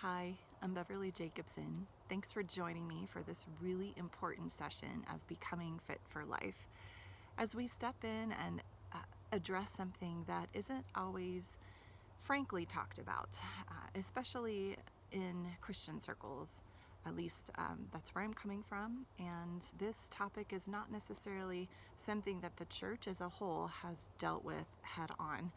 Hi, I'm Beverly Jacobson. Thanks for joining me for this really important session of Becoming Fit for Life. As we step in and address something that isn't always frankly talked about, especially in Christian circles. At least that's where I'm coming from. And this topic is not necessarily something that the church as a whole has dealt with head on.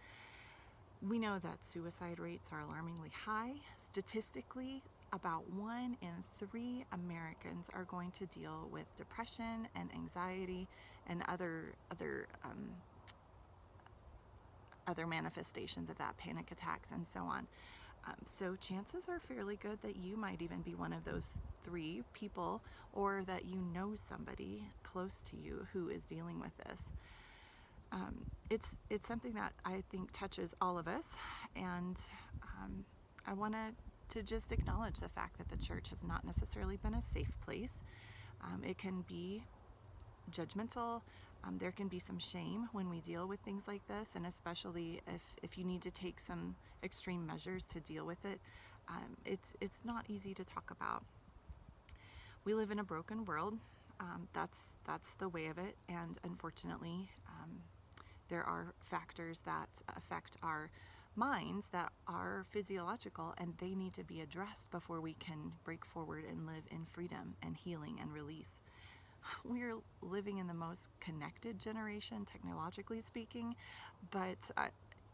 We know that suicide rates are alarmingly high. Statistically, about 1 in 3 Americans are going to deal with depression and anxiety and other manifestations of that, panic attacks and so on. So chances are fairly good that you might even be one of those 3 people, or that you know somebody close to you who is dealing with this. It's something that I think touches all of us, and I want to just acknowledge the fact that the church has not necessarily been a safe place. It can be judgmental. There can be some shame when we deal with things like this, and especially if you need to take some extreme measures to deal with it. It's not easy to talk about. We live in a broken world. That's the way of it, and unfortunately, there are factors that affect our minds that are physiological, and they need to be addressed before we can break forward and live in freedom and healing and release. We're living in the most connected generation, technologically speaking, but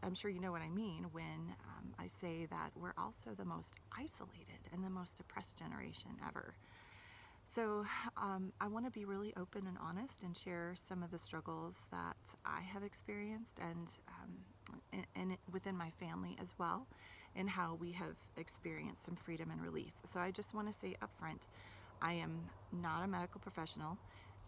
I'm sure you know what I mean when I say that we're also the most isolated and the most depressed generation ever. So I want to be really open and honest and share some of the struggles that I have experienced, and within my family as well, and how we have experienced some freedom and release. So I just want to say up front, I am not a medical professional.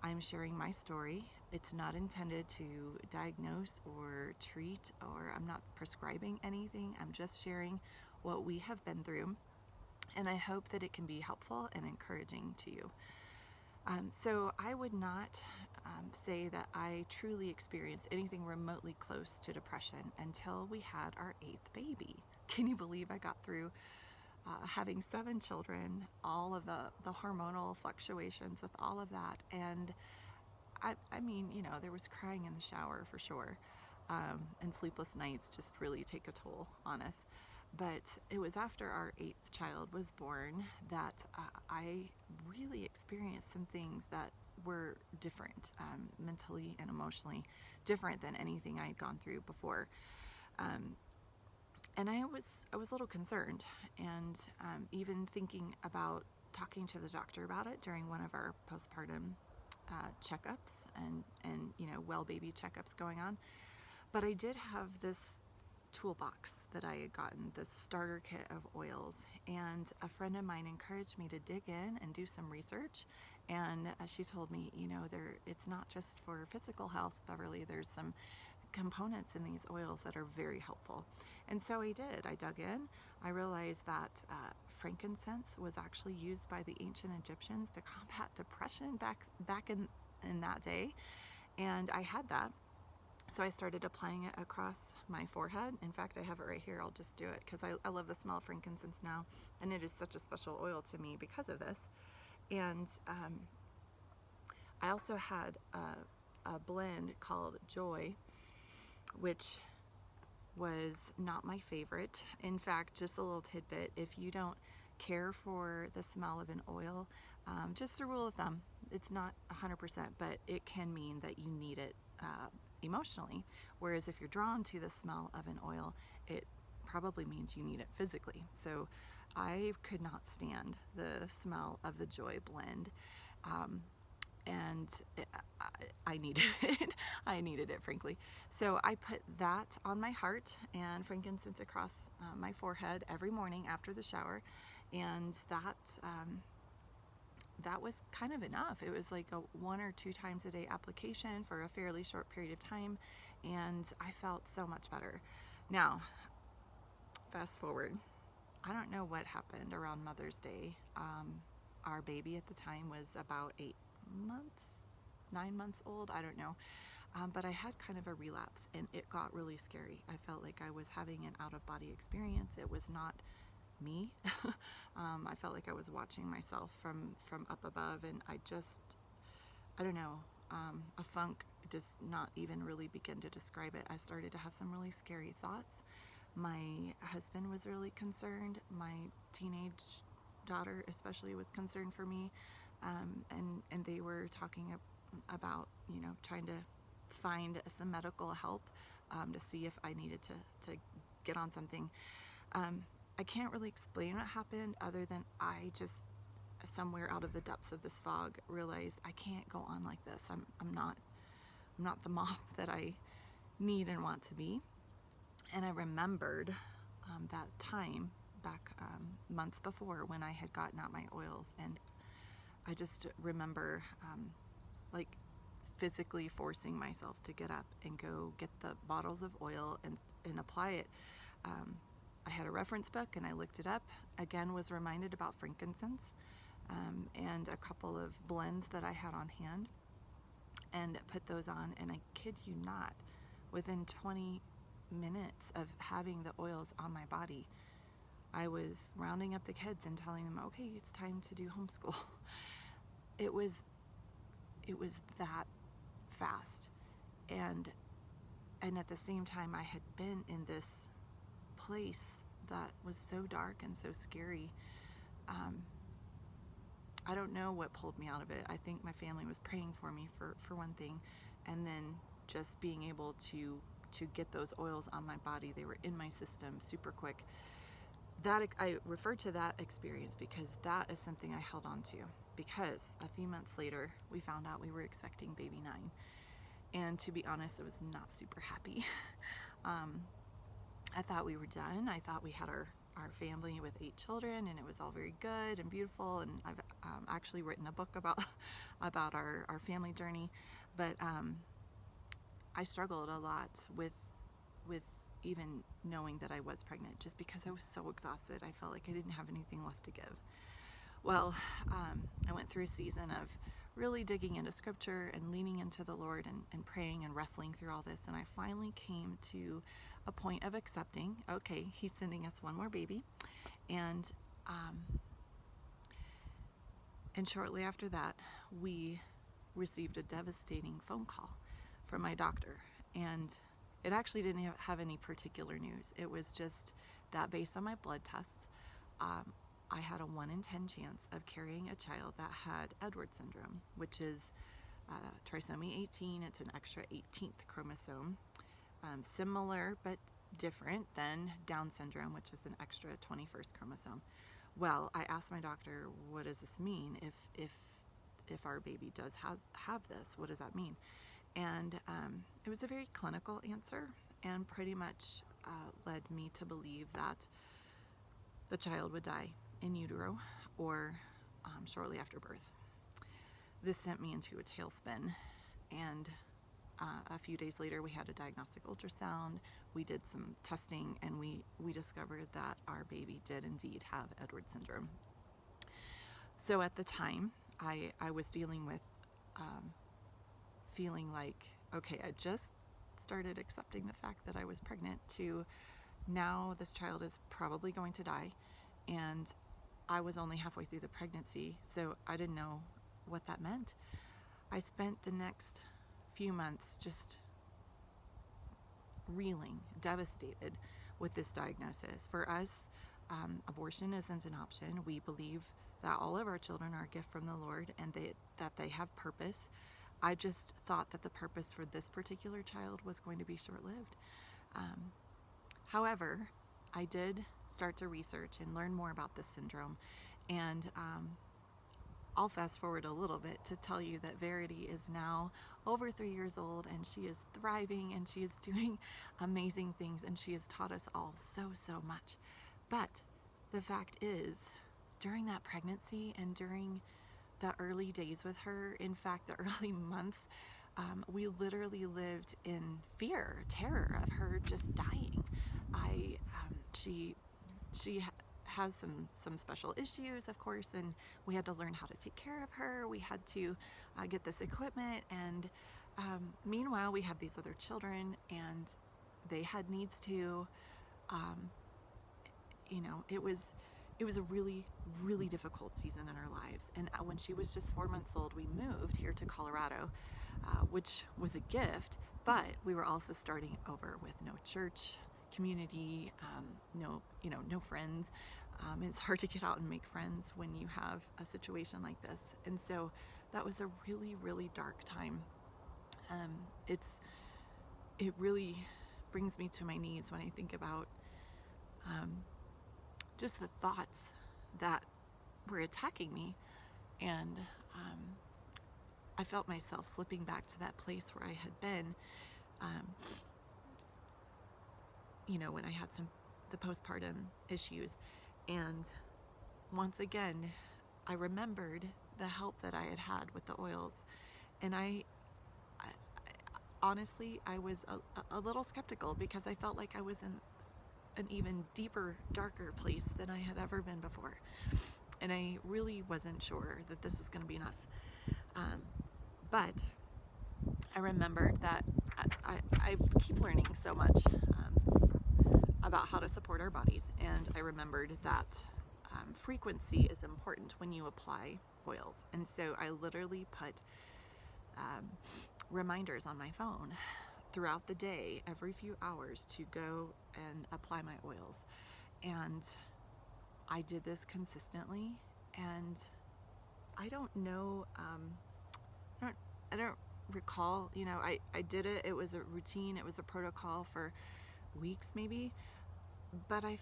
I'm sharing my story. It's not intended to diagnose or treat, or I'm not prescribing anything. I'm just sharing what we have been through, and I hope that it can be helpful and encouraging to you. So I would not say that I truly experienced anything remotely close to depression until we had our 8th baby. Can you believe I got through having 7 children, all of the hormonal fluctuations with all of that? And I mean, you know, there was crying in the shower for sure, and sleepless nights just really take a toll on us. But it was after our 8th child was born that I really experienced some things that were different, mentally and emotionally, different than anything I had gone through before. And I was a little concerned, and even thinking about talking to the doctor about it during one of our postpartum checkups and well baby checkups going on. But I did have this toolbox that I had gotten, this starter kit of oils, and a friend of mine encouraged me to dig in and do some research. And she told me, it's not just for physical health, Beverly, there's some components in these oils that are very helpful. And so I did. I dug in. I realized that frankincense was actually used by the ancient Egyptians to combat depression back in that day, and I had that. So I started applying it across my forehead. In fact, I have it right here. I'll just do it because I love the smell of frankincense now, and it is such a special oil to me because of this. And I also had a blend called Joy, which was not my favorite. In fact, just a little tidbit, if you don't care for the smell of an oil, just a rule of thumb, it's not 100%, but it can mean that you need it emotionally. Whereas if you're drawn to the smell of an oil, it probably means you need it physically. So I could not stand the smell of the Joy blend. And I needed it. I needed it, frankly. So I put that on my heart and frankincense across my forehead every morning after the shower, and that was kind of enough. It was like a 1 or 2 times a day application for a fairly short period of time, and I felt so much better. Now, fast forward. I don't know what happened around Mother's Day. Our baby at the time was about 9 months old, I don't know. But I had kind of a relapse, and it got really scary. I felt like I was having an out-of-body experience. It was not me. I felt like I was watching myself from up above, and I don't know, a funk does not even really begin to describe it. I started to have some really scary thoughts. My husband was really concerned. My teenage daughter especially was concerned for me, and they were talking about, trying to find some medical help, to see if I needed to get on something. I can't really explain what happened, other than I just, somewhere out of the depths of this fog, realized I can't go on like this. I'm not the mom that I need and want to be. And I remembered that time back months before, when I had gotten out my oils, and I just remember like physically forcing myself to get up and go get the bottles of oil and apply it. I had a reference book and I looked it up. Again, was reminded about frankincense and a couple of blends that I had on hand, and put those on. And I kid you not, within 20 minutes of having the oils on my body, I was rounding up the kids and telling them, okay, it's time to do homeschool. It was that fast. And at the same time, I had been in this place that was so dark and so scary. I don't know what pulled me out of it. I think my family was praying for me, for one thing, and then just being able to get those oils on my body. They were in my system super quick. That I refer to that experience because that is something I held on to, because a few months later we found out we were expecting baby 9, and to be honest, I was not super happy. I thought we were done. I thought we had our family with 8 children, and it was all very good and beautiful, and I've actually written a book about our family journey, but I struggled a lot with even knowing that I was pregnant, just because I was so exhausted. I felt like I didn't have anything left to give. Well, I went through a season of really digging into scripture and leaning into the Lord and praying and wrestling through all this, and I finally came to a point of accepting, okay, he's sending us one more baby. And shortly after that, we received a devastating phone call from my doctor, and it actually didn't have any particular news. It was just that based on my blood tests, I had a 1 in 10 chance of carrying a child that had Edwards syndrome, which is trisomy 18. It's an extra 18th chromosome, similar but different than Down syndrome, which is an extra 21st chromosome. Well, I asked my doctor, what does this mean? If our baby does have this, what does that mean? And it was a very clinical answer, and pretty much led me to believe that the child would die in utero or shortly after birth. This sent me into a tailspin, and a few days later we had a diagnostic ultrasound. We did some testing, and we discovered that our baby did indeed have Edwards syndrome. So at the time, I was dealing with feeling like, okay, I just started accepting the fact that I was pregnant, to now this child is probably going to die, and I was only halfway through the pregnancy, so I didn't know what that meant. I spent the next few months just reeling, devastated with this diagnosis. For us, abortion isn't an option. We believe that all of our children are a gift from the Lord, and that they have purpose. I just thought that the purpose for this particular child was going to be short-lived. However, I did start to research and learn more about this syndrome, and I'll fast forward a little bit to tell you that Verity is now over 3 years old, and she is thriving, and she is doing amazing things, and she has taught us all so much. But the fact is, during that pregnancy and during the early days with her, in fact, the early months, we literally lived in fear, terror of her just dying. She has some special issues, of course, and we had to learn how to take care of her. We had to get this equipment, and meanwhile, we have these other children, and they had needs too. It was it was a really, really difficult season in our lives. And when she was just 4 months old, we moved here to Colorado, which was a gift, but we were also starting over with no church community, no friends. It's hard to get out and make friends when you have a situation like this. And so that was a really, really dark time. It really brings me to my knees when I think about just the thoughts that were attacking me. And I felt myself slipping back to that place where I had been, when I had the postpartum issues. And once again, I remembered the help that I had had with the oils. And I honestly, I was a little skeptical, because I felt like I was in an even deeper, darker place than I had ever been before. And I really wasn't sure that this was going to be enough. But I remembered that I keep learning so much about how to support our bodies. And I remembered that frequency is important when you apply oils. And so I literally put reminders on my phone throughout the day, every few hours, to go and apply my oils. And I did this consistently, and I don't know, I don't recall, I did it. It was a routine, it was a protocol for weeks maybe, but I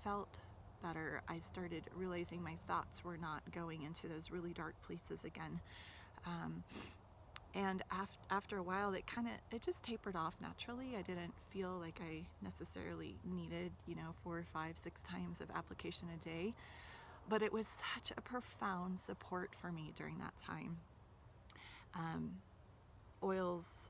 felt better. I started realizing my thoughts were not going into those really dark places again. And after a while, it just tapered off naturally. I didn't feel like I necessarily needed, 4, 5, 6 times of application a day, but it was such a profound support for me during that time. Oils,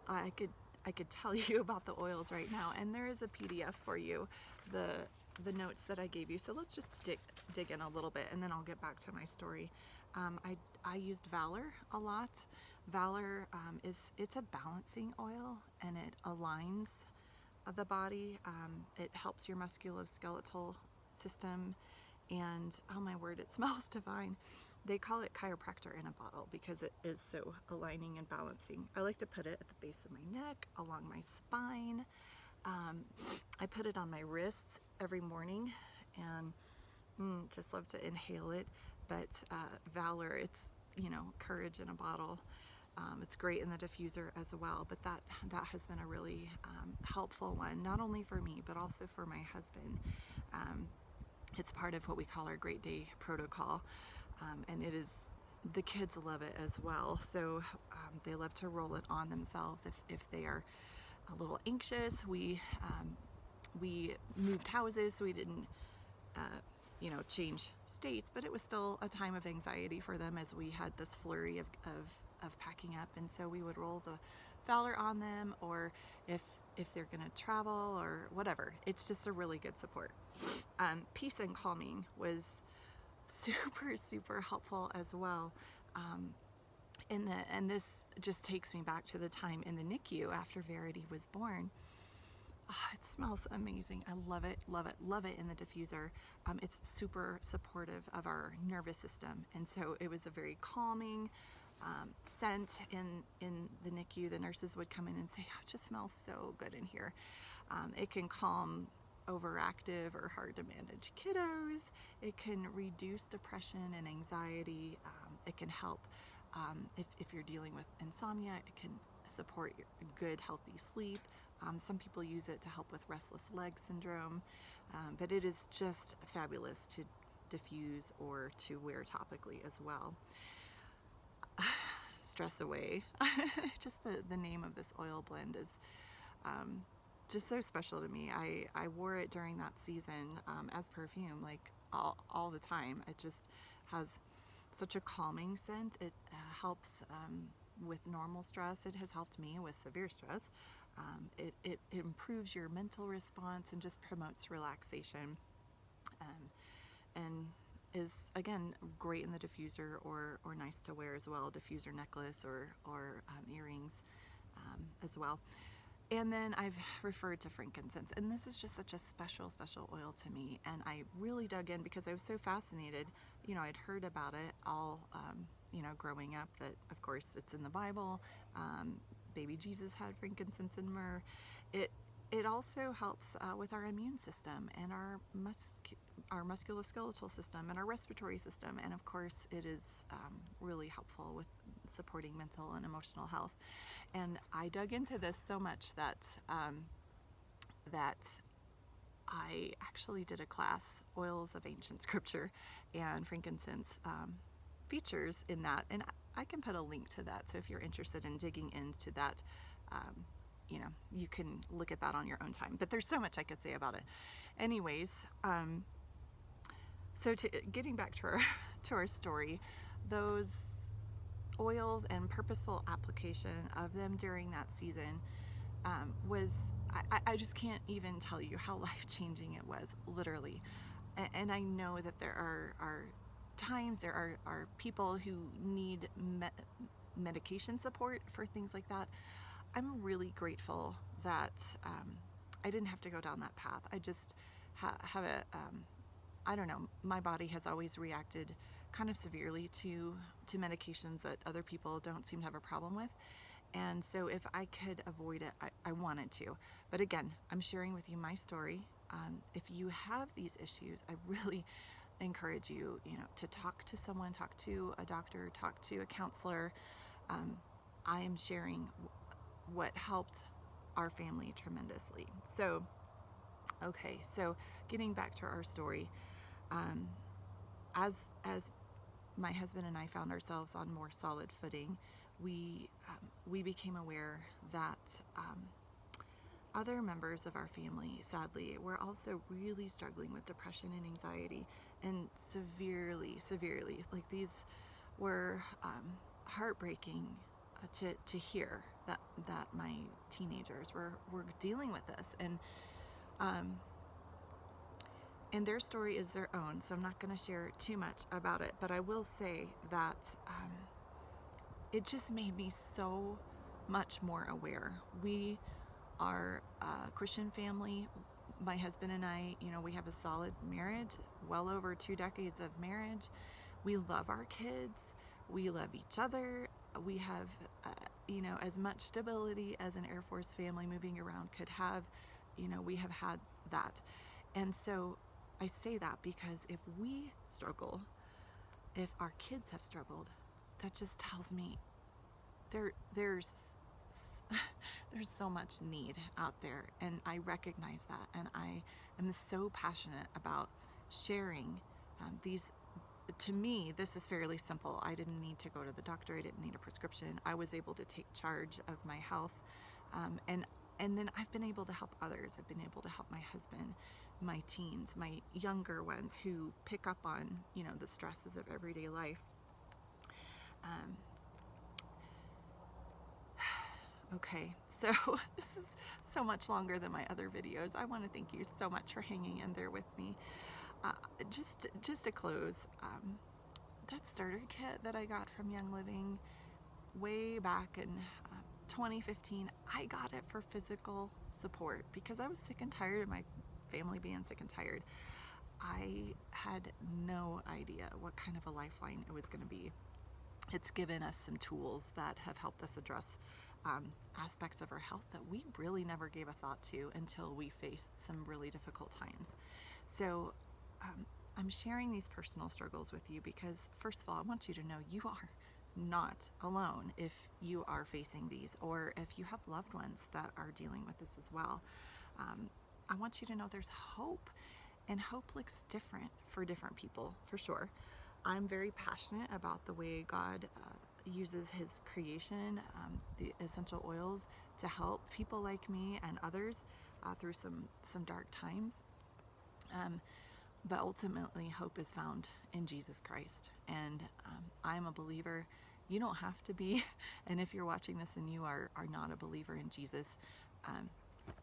I could tell you about the oils right now, and there is a PDF for you, the notes that I gave you. So let's just dig in a little bit, and then I'll get back to my story. I used Valor a lot. Valor it's a balancing oil, and it aligns the body. It helps your musculoskeletal system, and oh my word, it smells divine. They call it chiropractor in a bottle because it is so aligning and balancing. I like to put it at the base of my neck, along my spine. I put it on my wrists every morning, and just love to inhale it. But Valor, it's courage in a bottle. It's great in the diffuser as well, but that has been a really helpful one, not only for me, but also for my husband. It's part of what we call our Great Day protocol, and the kids love it as well. So they love to roll it on themselves if they are a little anxious. We moved houses, so we didn't change states, but it was still a time of anxiety for them as we had this flurry of packing up. And so we would roll the Valor on them, or if they're gonna travel or whatever. It's just a really good support. Peace and calming was super, super helpful as well. And this just takes me back to the time in the NICU after Verity was born. Oh, it smells amazing. I love it, love it, love it in the diffuser. It's super supportive of our nervous system. And so it was a very calming scent in the NICU. The nurses would come in and say, oh, it just smells so good in here. It can calm overactive or hard to manage kiddos. It can reduce depression and anxiety. It can help if you're dealing with insomnia. It can support your good, healthy sleep. Some people use it to help with restless leg syndrome, but it is just fabulous to diffuse or to wear topically as well. Stress away. Just the name of this oil blend is just so special to me. I wore it during that season as perfume, like all the time. It just has such a calming scent. It helps with normal stress. It has helped me with severe stress. It improves your mental response and just promotes relaxation, and is again great in the diffuser or nice to wear as well. Diffuser necklace or earrings as well. And then I've referred to frankincense, and this is just such a special, special oil to me. And I really dug in because I was so fascinated. I'd heard about it all, growing up, that of course it's in the Bible. Baby Jesus had frankincense and myrrh. It also helps with our immune system and our musculoskeletal system and our respiratory system. And of course, it is really helpful with supporting mental and emotional health. And I dug into this so much that I actually did a class, Oils of Ancient Scripture, and frankincense features in that. And I can put a link to that. So if you're interested in digging into that, you can look at that on your own time. But there's so much I could say about it. Anyways, so getting back to our story, those oils and purposeful application of them during that season was, I just can't even tell you how life-changing it was, literally. And I know that there are times, there are people who need medication support for things like that. I'm really grateful that I didn't have to go down that path. I just have I don't know, my body has always reacted kind of severely to medications that other people don't seem to have a problem with. And so if I could avoid it, I wanted to. But again, I'm sharing with you my story. If you have these issues, I really encourage you, to talk to someone, talk to a doctor, talk to a counselor. I am sharing what helped our family tremendously. So, okay, so getting back to our story, as my husband and I found ourselves on more solid footing, we became aware that other members of our family, sadly, were also really struggling with depression and anxiety, and severely, like, these were heartbreaking to hear that my teenagers were dealing with this, and their story is their own, so I'm not going to share too much about it, but I will say that it just made me so much more aware. We are a Christian family. My husband and I, we have a solid marriage, well over 2 decades of marriage. We love our kids. We love each other. We have, as much stability as an Air Force family moving around could have. We have had that. And so I say that because if we struggle, if our kids have struggled, that just tells me there's so much need out there, and I recognize that, and I am so passionate about sharing these. To me, this is fairly simple. I didn't need to go to the doctor. I didn't need a prescription. I was able to take charge of my health, and then I've been able to help others. I've been able to help my husband, my teens, my younger ones who pick up on, the stresses of everyday life. Okay, so this is so much longer than my other videos. I want to thank you so much for hanging in there with me. Just to close, that starter kit that I got from Young Living way back in 2015, I got it for physical support because I was sick and tired of my family being sick and tired. I had no idea what kind of a lifeline it was going to be. It's given us some tools that have helped us address aspects of our health that we really never gave a thought to until we faced some really difficult times. So I'm sharing these personal struggles with you because, first of all, I want you to know you are not alone if you are facing these, or if you have loved ones that are dealing with this as well. I want you to know there's hope, and hope looks different for different people, for sure. I'm very passionate about the way God uses his creation, the essential oils, to help people like me and others through some dark times. But ultimately, hope is found in Jesus Christ. And I'm a believer. You don't have to be. And if you're watching this and you are not a believer in Jesus,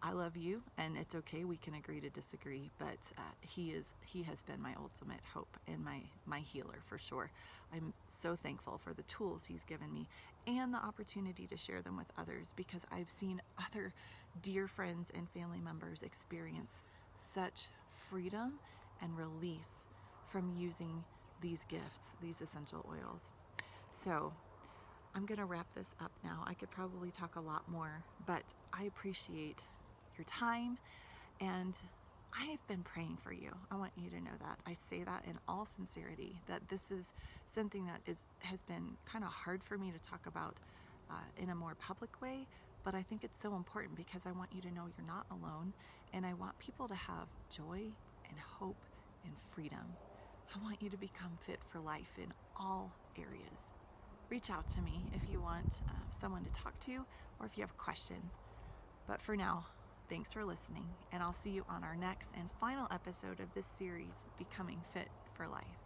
I love you, and it's okay. We can agree to disagree, but he has been my ultimate hope and my healer for sure. I'm so thankful for the tools he's given me and the opportunity to share them with others, because I've seen other dear friends and family members experience such freedom and release from using these gifts, these essential oils. So I'm going to wrap this up now. I could probably talk a lot more, but I appreciate your time, and I have been praying for you. I want you to know that. I say that in all sincerity, that this is something that has been kind of hard for me to talk about in a more public way, but I think it's so important because I want you to know you're not alone, and I want people to have joy and hope and freedom. I want you to become fit for life in all areas. Reach out to me if you want someone to talk to, or if you have questions. But for now, thanks for listening, and I'll see you on our next and final episode of this series, Becoming Fit for Life.